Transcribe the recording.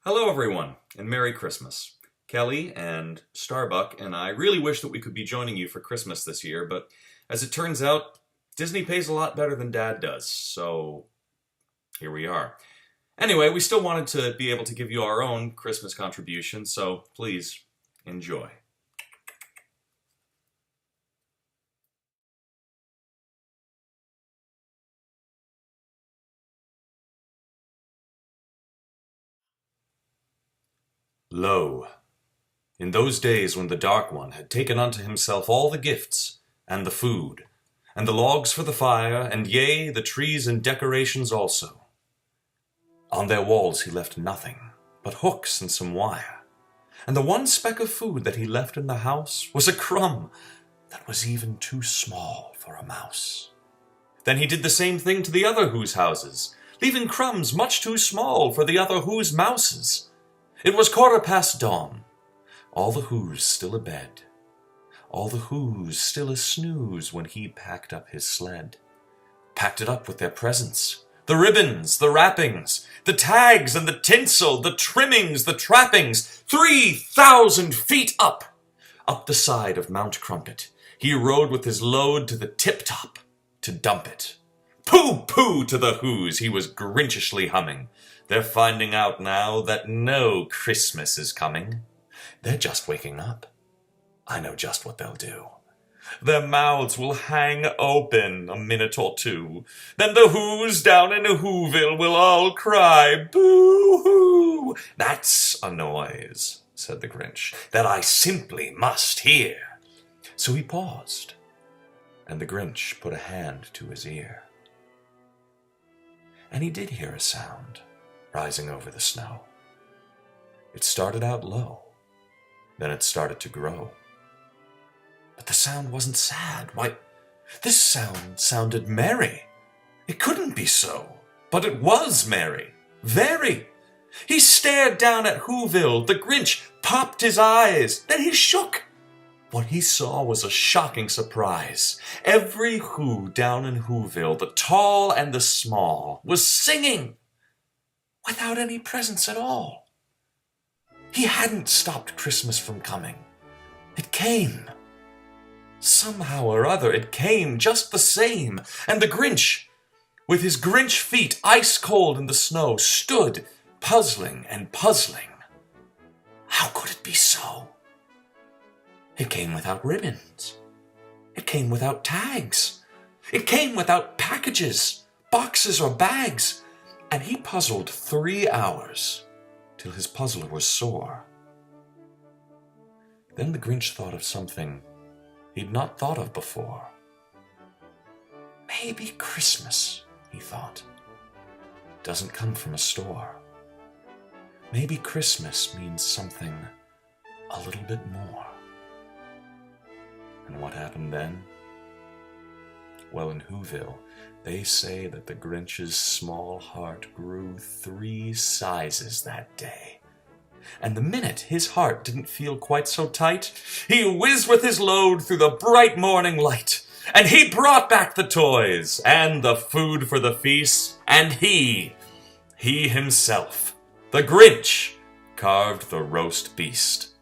Hello everyone, and Merry Christmas. Kelly and Starbuck and I really wish that we could be joining you for Christmas this year, but as it turns out, Disney pays a lot better than Dad does, so here we are. Anyway, we still wanted to be able to give you our own Christmas contribution, so please, enjoy. Lo, in those days when the Dark One had taken unto himself all the gifts, and the food, and the logs for the fire, and yea, the trees and decorations also. On their walls he left nothing but hooks and some wire, and the one speck of food that he left in the house was a crumb that was even too small for a mouse. Then he did the same thing to the other Who's houses, leaving crumbs much too small for the other Who's mouses. It was dawn, all the Who's still abed, all the Who's still a snooze when he packed up his sled. Packed it up with their presents, the ribbons, the wrappings, the tags and the tinsel, the trimmings, the trappings, 3,000 feet up the side of Mount Crumpet. He rode with his load to the tip-top to dump it. Pooh-pooh to the Who's, he was Grinchishly humming. They're finding out now that no Christmas is coming. They're just waking up. I know just what they'll do. Their mouths will hang open a minute or two. Then the Who's down in Whoville will all cry, boo-hoo. That's a noise, said the Grinch, that I simply must hear. So he paused, and the Grinch put a hand to his ear. And he did hear a sound rising over the snow. It started out low, then it started to grow. But the sound wasn't sad. Why, this sound sounded merry. It couldn't be so, but it was merry. Very. He stared down at Whoville. The Grinch popped his eyes. Then he shook. What he saw was a shocking surprise. Every Who down in Whoville, the tall and the small, was singing without any presents at all. He hadn't stopped Christmas from coming. It came. Somehow or other, it came just the same. And the Grinch, with his Grinch feet ice cold in the snow, stood puzzling and puzzling. How could it be so? It came without ribbons. It came without tags. It came without packages, boxes, or bags. And he puzzled 3 hours, till his puzzler was sore. Then the Grinch thought of something he'd not thought of before. Maybe Christmas, he thought, doesn't come from a store. Maybe Christmas means something a little bit more. And what happened then? Well, in Whoville, they say that the Grinch's small heart grew 3 sizes that day. And the minute his heart didn't feel quite so tight, he whizzed with his load through the bright morning light. And he brought back the toys and the food for the feast. And he himself, the Grinch, carved the roast beast.